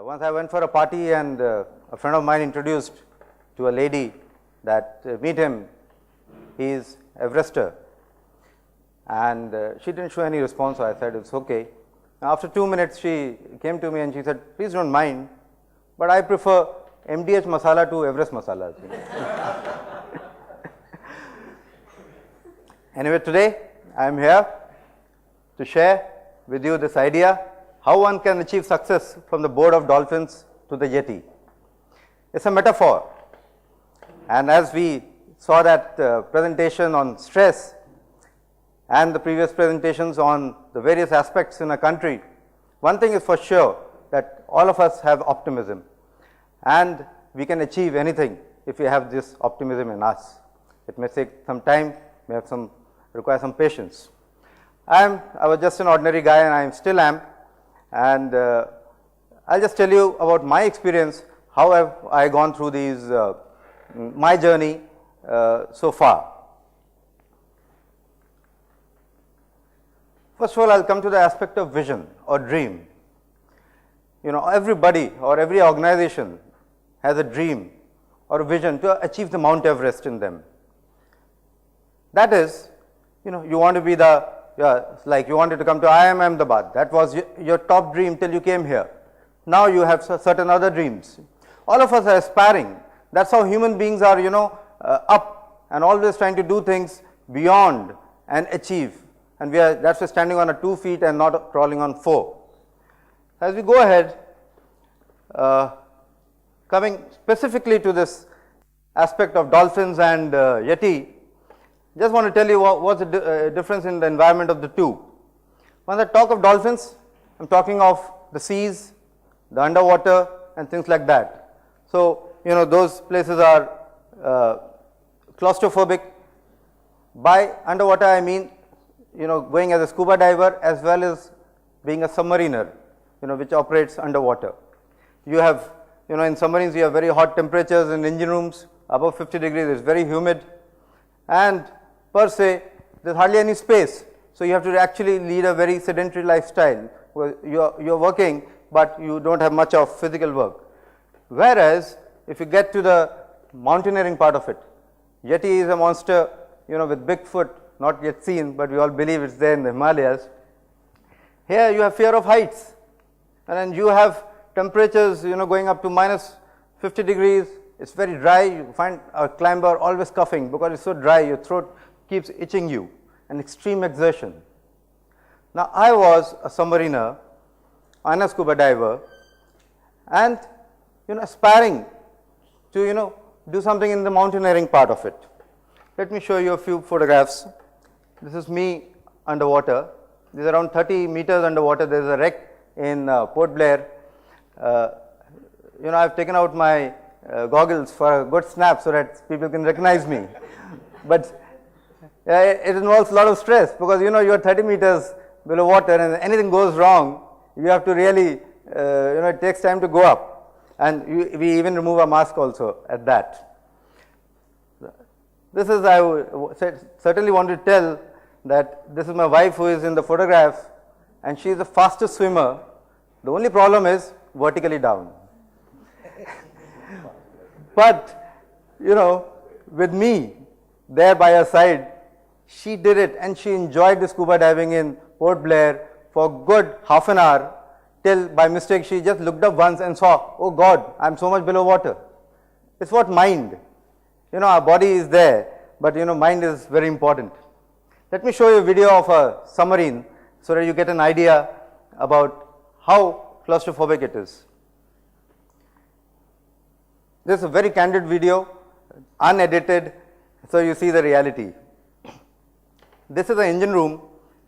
Once I went for a party and a friend of mine introduced to a lady that meet him, he is Everester, and she didn't show any response, so I said it's okay. After 2 minutes she came to me and she said, please don't mind, but I prefer MDH masala to Everest masalas. Anyway, today I am here to share with you this idea how one can achieve success from the board of dolphins to the Yeti. It's a metaphor, and as we saw that presentation on stress and the previous presentations on the various aspects in a country, one thing is for sure, that all of us have optimism, and we can achieve anything if we have this optimism in us. It may take some time, may have require some patience. I was just an ordinary guy, and I still am, and I'll just tell you about my experience, how have I gone through these my journey so far. First of all, I'll come to the aspect of vision or dream. You know, everybody or every organization has a dream or a vision to achieve the Mount Everest in them. That is, you know, you want to be like you wanted to come to TEDxIIMAhmedabad. That was your top dream till you came here. Now you have certain other dreams. All of us are aspiring. That's how human beings are, you know, up and always trying to do things beyond and achieve. And that's why standing on 2 feet and not crawling on 4. As we go ahead, coming specifically to this aspect of dolphins and Yeti, just want to tell you what's the difference in the environment of the two. When I talk of dolphins, I'm talking of the seas, the underwater, and things like that. So, you know, those places are claustrophobic. By underwater, I mean, you know, going as a scuba diver as well as being a submariner, you know, which operates underwater. You have, you know, in submarines you have very hot temperatures in engine rooms, above 50 degrees, it's very humid, and per se there's hardly any space. So you have to actually lead a very sedentary lifestyle where you're working, but you don't have much of physical work. Whereas if you get to the mountaineering part of it, Yeti is a monster, you know, with big foot, not yet seen, but we all believe it's there in the Himalayas. Here you have fear of heights, and then you have temperatures, you know, going up to minus 50 degrees. It's very dry. You find a climber always coughing because it's so dry, your throat keeps itching you, an extreme exertion. Now, I was a submariner and a scuba diver, and, you know, aspiring to, you know, do something in the mountaineering part of it. Let me show you a few photographs. This is me underwater. This is around 30 meters underwater. There is a wreck in Port Blair. You know, I've taken out my goggles for a good snap so that people can recognize me. But it involves a lot of stress because, you know, you are 30 meters below water, and anything goes wrong, you have to really, you know, it takes time to go up, and we even remove a mask also at that. This is, I certainly want to tell that this is my wife who is in the photograph, and she is the fastest swimmer. The only problem is vertically down. But, you know, with me there by her side, she did it, and she enjoyed the scuba diving in Port Blair for good half an hour, till by mistake she just looked up once and saw, oh God, I'm so much below water. It's what mind. You know, our body is there, but, you know, mind is very important. Let me show you a video of a submarine so that you get an idea about how claustrophobic it is. This is a very candid video, unedited, so you see the reality. This is an engine room.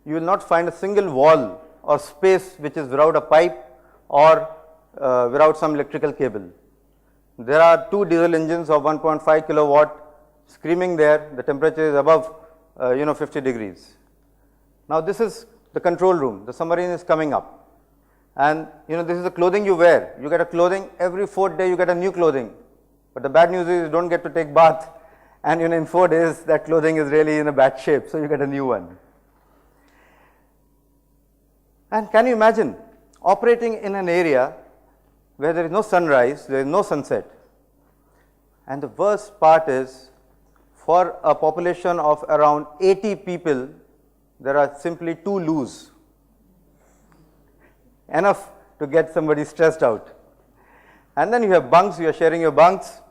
You will not find a single wall or space which is without a pipe or without some electrical cable. There are 2 diesel engines of 1.5 kilowatt screaming there. The temperature is above, you know, 50 degrees. Now, this is the control room. The submarine is coming up, and, you know, this is the clothing you wear. You get a clothing every 4th day. You get a new clothing, but the bad news is you don't get to take bath, and, you know, in 4 days that clothing is really in a bad shape, so you get a new one. And can you imagine operating in an area where there is no sunrise, there is no sunset. And the worst part is, for a population of around 80 people, there are simply 2 loos. Enough to get somebody stressed out. And then you have bunks, you are sharing your bunks.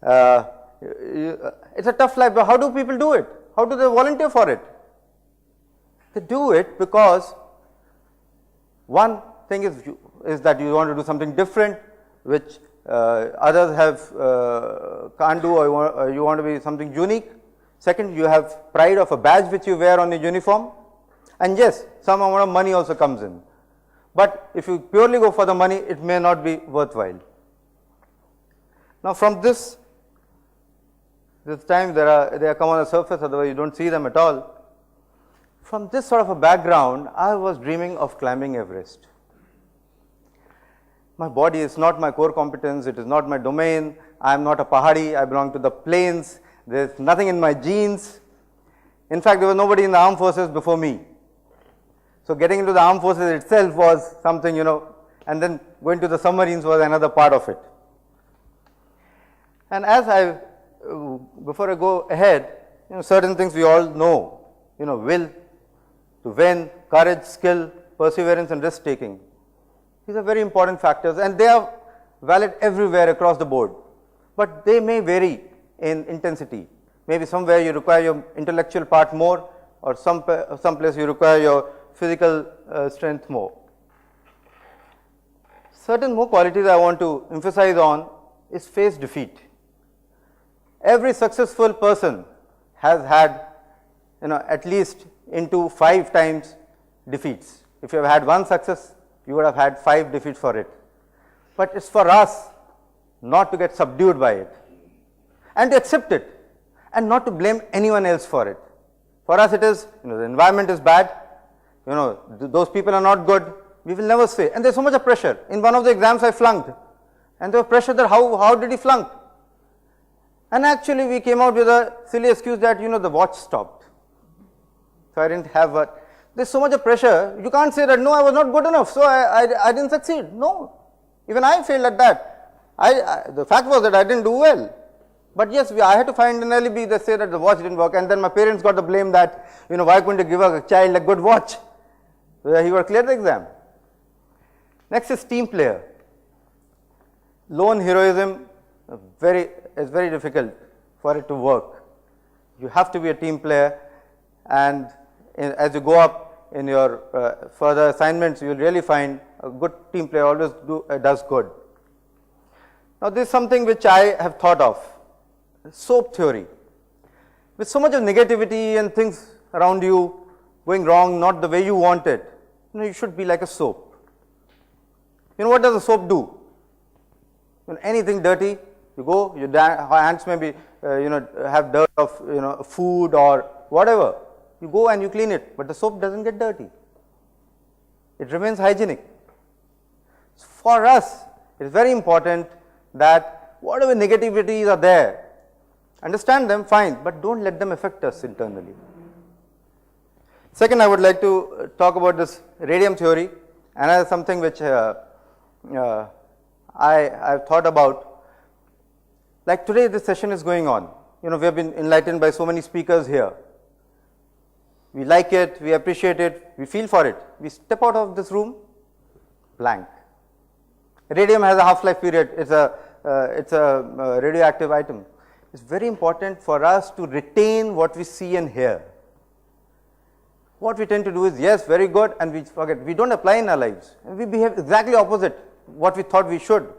It's a tough life, but how do people do it? How do they volunteer for it? They do it because one thing is that you want to do something different, which others can't do, or you want to be something unique. Second, you have pride of a badge which you wear on your uniform. And yes, some amount of money also comes in. But if you purely go for the money, it may not be worthwhile. Now, from this time they come on the surface, otherwise you don't see them at all. From this sort of a background, I was dreaming of climbing Everest. My body is not my core competence, it is not my domain. I am not a Pahadi, I belong to the plains. There is nothing in my genes. In fact, there was nobody in the armed forces before me. So getting into the armed forces itself was something, and then going to the submarines was another part of it. And before I go ahead, certain things we all know, will to win, courage, skill, perseverance and risk taking. These are very important factors, and they are valid everywhere across the board, but they may vary in intensity. Maybe somewhere you require your intellectual part more, or some place you require your physical strength more. Certain more qualities I want to emphasize on is face defeat. Every successful person has had at least into 5 times defeats. If you have had one success, you would have had 5 defeats for it. But it's for us not to get subdued by it, and to accept it, and not to blame anyone else for it. For us it is, the environment is bad, those people are not good, we will never say. And there's so much of pressure. In one of the exams I flunked, and there was pressure that how did he flunk? And actually we came out with a silly excuse that the watch stopped. So I didn't have a, there's so much of pressure, you can't say that no, I was not good enough, so I didn't succeed. No, even I failed at that. The fact was that I didn't do well. But yes, I had to find an alibi that say that the watch didn't work, and then my parents got the blame that, why couldn't you give a child a good watch? So he would clear the exam. Next is team player. Lone heroism is very difficult for it to work. You have to be a team player, and as you go up in your further assignments, you will really find a good team player always does good. Now, this is something which I have thought of. Soap theory. With so much of negativity and things around you going wrong, not the way you want it, you should be like a soap. What does a soap do? When anything dirty, you go, your hands may be, have dirt of, food or whatever. You go and you clean it, but the soap doesn't get dirty. It remains hygienic. For us, it is very important that whatever negativities are there, understand them, fine, but don't let them affect us internally. Second, I would like to talk about this radium theory, and as something which I have thought about. Like today, this session is going on. We have been enlightened by so many speakers here. We like it, we appreciate it, we feel for it. We step out of this room blank. Radium has a half-life period. It's a radioactive item. It's very important for us to retain what we see and hear. What we tend to do is, yes, very good, and we forget. We don't apply in our lives. We behave exactly opposite what we thought we should.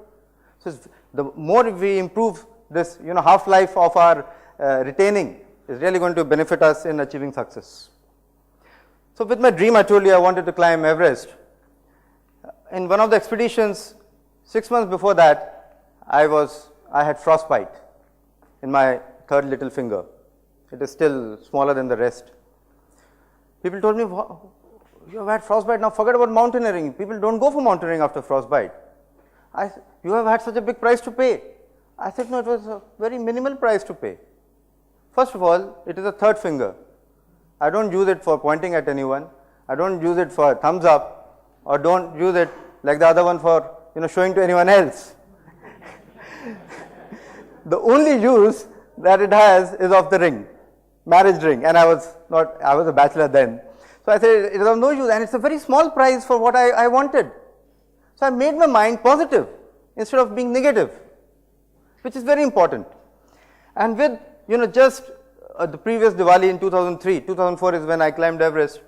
So the more we improve this, half-life of our retaining is really going to benefit us in achieving success. So with my dream, I told you I wanted to climb Everest. In one of the expeditions, 6 months before that, I had frostbite in my third little finger. It is still smaller than the rest. People told me, you have had frostbite, now forget about mountaineering. People don't go for mountaineering after frostbite. You have had such a big price to pay. I said, no, it was a very minimal price to pay. First of all, it is a third finger. I don't use it for pointing at anyone. I don't use it for thumbs up, or don't use it like the other one for showing to anyone else. The only use that it has is of the ring, marriage ring, and I was a bachelor then. So I said it is of no use, and it's a very small price for what I wanted. So I made my mind positive instead of being negative, which is very important. And with just the previous Diwali in 2003, 2004 is when I climbed Everest.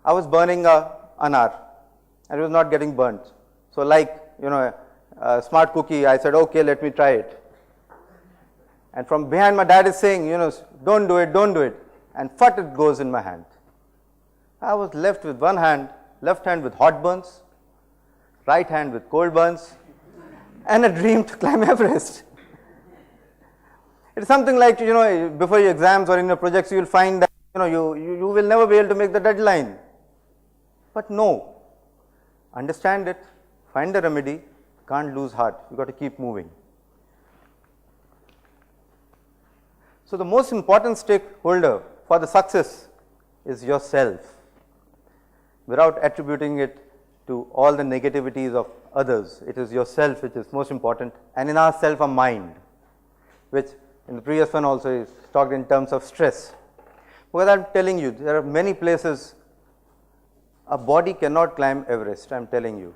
I was burning an hour, and it was not getting burnt. So like a smart cookie, I said, okay, let me try it. And from behind, my dad is saying, don't do it, don't do it. And fut, it goes in my hand. I was left with one hand, left hand with hot burns, right hand with cold burns, and a dream to climb Everest. It's something like, before your exams or in your projects, you will find that, you will never be able to make the deadline. But no, understand it, find the remedy, can't lose heart, you got to keep moving. So the most important stakeholder for the success is yourself, without attributing it to all the negativities of others. It is yourself which is most important, and in ourself a mind, which in the previous one also is talked in terms of stress. Because I am telling you, there are many places a body cannot climb Everest, I am telling you.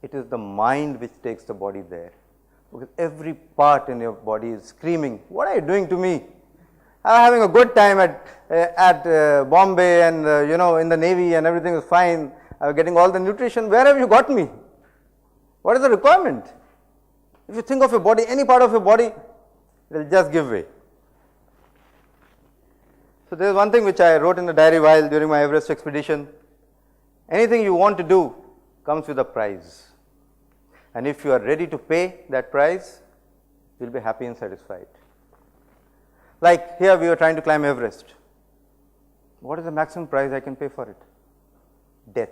It is the mind which takes the body there. Because every part in your body is screaming, what are you doing to me? I'm having a good time at Bombay and in the Navy, and everything is fine. I'm getting all the nutrition. Where have you got me? What is the requirement? If you think of your body, any part of your body, it will just give way. So there is one thing which I wrote in the diary while during my Everest expedition. Anything you want to do comes with a price. And if you are ready to pay that price, you will be happy and satisfied. Like here we were trying to climb Everest. What is the maximum price I can pay for it? Death.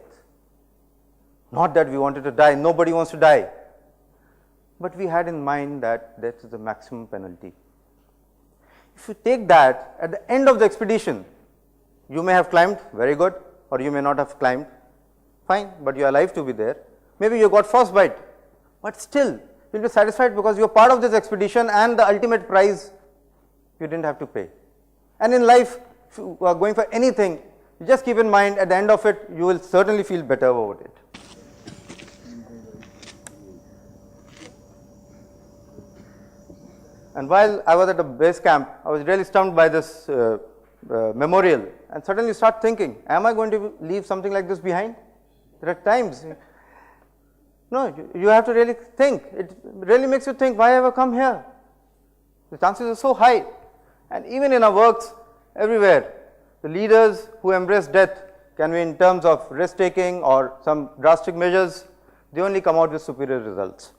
Not that we wanted to die, nobody wants to die. But we had in mind that death is the maximum penalty. If you take that, at the end of the expedition, you may have climbed, very good, or you may not have climbed, fine, but you are alive to be there. Maybe you got frostbite, but still you will be satisfied because you are part of this expedition and the ultimate prize you didn't have to pay. And in life, if you are going for anything, you just keep in mind at the end of it, you will certainly feel better about it. And while I was at the base camp, I was really stumped by this memorial and suddenly start thinking, am I going to leave something like this behind? There are times, no, you have to really think. It really makes you think, why have I come here? The chances are so high. And even in our works, everywhere, the leaders who embrace death, can be in terms of risk taking or some drastic measures, they only come out with superior results.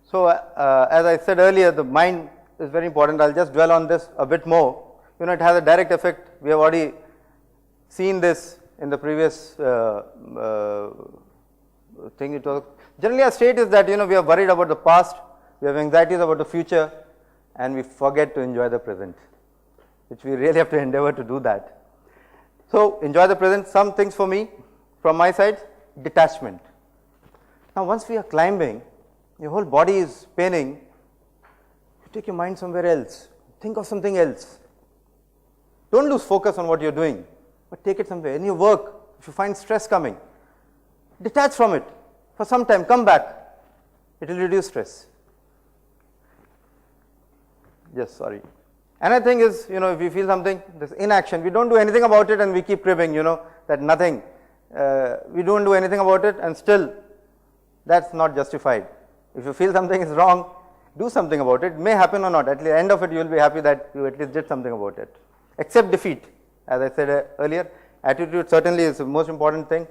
So as I said earlier, the mind is very important. I'll just dwell on this a bit more. It has a direct effect. We have already seen this in the previous thing. It was generally our state is that we are worried about the past, we have anxieties about the future, and we forget to enjoy the present, which we really have to endeavor to do that. So enjoy the present. Some things for me, from my side, detachment. Now once we are climbing, your whole body is paining, you take your mind somewhere else, think of something else. Don't lose focus on what you are doing, but take it somewhere. In your work, if you find stress coming, detach from it for some time, come back, it will reduce stress. Yes, sorry. Another thing is, if you feel something, this inaction, we don't do anything about it and we keep cribbing, that nothing, we don't do anything about it and still that's not justified. If you feel something is wrong, do something about it. It may happen or not. At the end of it, you will be happy that you at least did something about it. Accept defeat. As I said earlier, attitude certainly is the most important thing.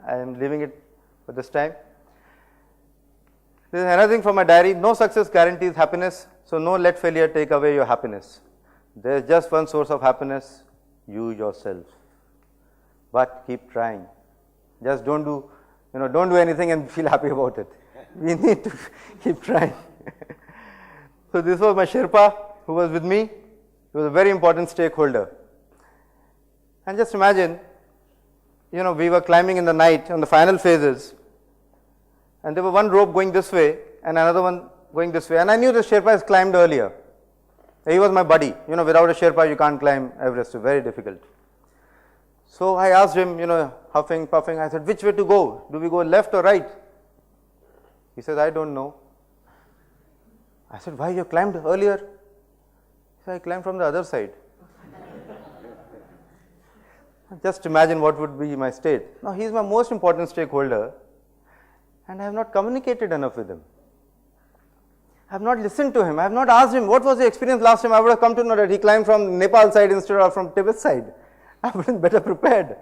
I am leaving it for this time. There is another thing from my diary. No success guarantees happiness, so no let failure take away your happiness. There is just one source of happiness, you yourself. But keep trying. Just don't do anything and feel happy about it. We need to keep trying. So this was my Sherpa who was with me. He was a very important stakeholder. And just imagine we were climbing in the night on the final phases, and there was one rope going this way and another one going this way, and I knew the Sherpa has climbed earlier. He was my buddy. Without a Sherpa you can't climb Everest, it's very difficult. So I asked him, huffing, puffing, I said, which way to go? Do we go left or right? He says, I don't know. I said, why, you climbed earlier? He said, I climbed from the other side. Just imagine what would be my state. Now, he is my most important stakeholder, and I have not communicated enough with him. I have not listened to him. I have not asked him, what was the experience last time? I would have come to know that he climbed from Nepal side instead of from Tibet side. I would have been better prepared.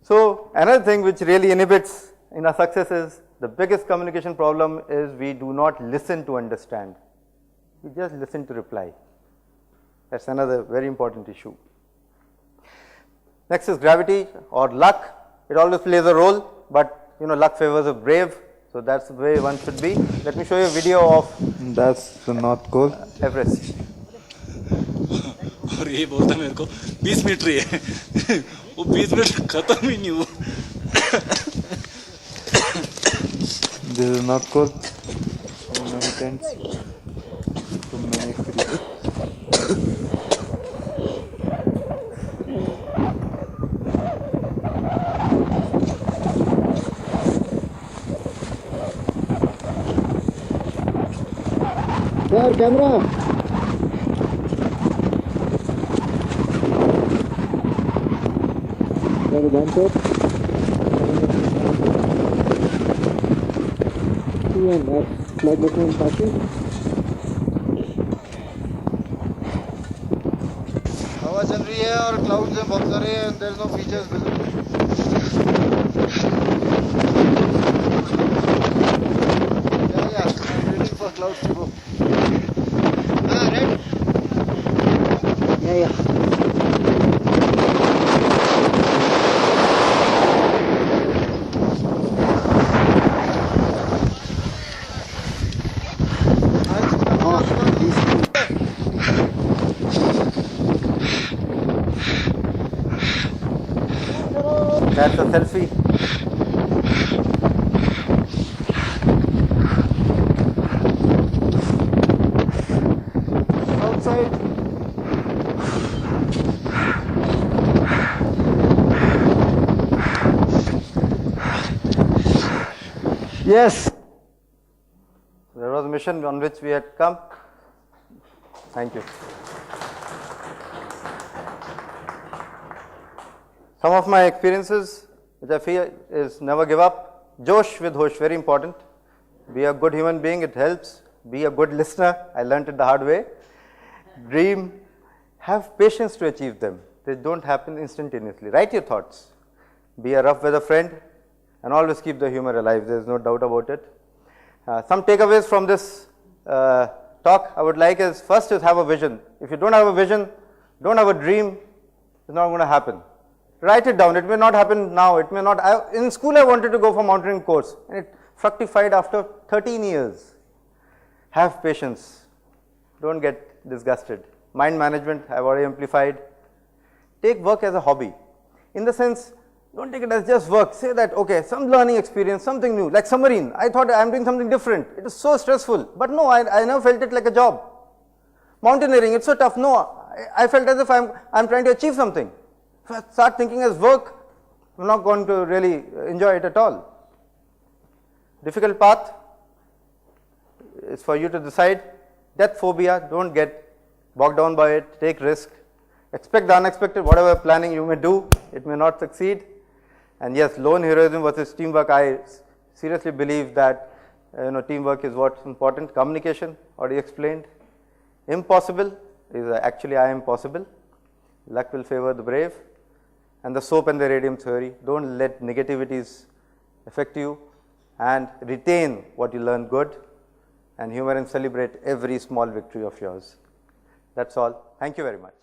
So, another thing which really inhibits in our success is, the biggest communication problem is we do not listen to understand. We just listen to reply. That's another very important issue. Next is gravity or luck. It always plays a role, but luck favors the brave. So that's the way one should be. Let me show you a video of that's the North Pole. Everest. और ये बोलता मेरे को 20 metre ही है वो 20 metre खत्म ही नहीं हुआ. This is North Pole. So many tents. So many experiences. Sir, camera. Sir, hands up. And that's flight button passing. हवा चल रही है और क्लाउड्स हैं बहुत सारे and there is no features visible. Yeah, I'm waiting for clouds to go. Right? Yeah. That's a selfie. Outside. Yes. There was a mission on which we had come. Thank you. Some of my experiences which I feel is never give up. Josh with Hosh, very important. Be a good human being, it helps. Be a good listener, I learned it the hard way. Dream, have patience to achieve them. They don't happen instantaneously. Write your thoughts. Be a rough weather friend and always keep the humor alive, there is no doubt about it. Some takeaways from this talk I would like is, first is have a vision. If you don't have a vision, don't have a dream, it's not going to happen. Write it down. It may not happen now. It may not. In school, I wanted to go for mountaineering course, and it fructified after 13 years. Have patience. Don't get disgusted. Mind management, I've already amplified. Take work as a hobby. In the sense, don't take it as just work. Say that, okay, some learning experience, something new, like submarine. I thought I'm doing something different. It is so stressful. But no, I never felt it like a job. Mountaineering, it's so tough. No, I felt as if I'm trying to achieve something. If I start thinking as work, I'm not going to really enjoy it at all. Difficult path is for you to decide. Death phobia, don't get bogged down by it, take risk. Expect the unexpected, whatever planning you may do, it may not succeed. And yes, lone heroism versus teamwork, I seriously believe that teamwork is what's important. Communication, already explained. Impossible is actually I am possible. Luck will favor the brave. And the soap and the radium theory, don't let negativities affect you, and retain what you learn good, and humor and celebrate every small victory of yours. That's all. Thank you very much.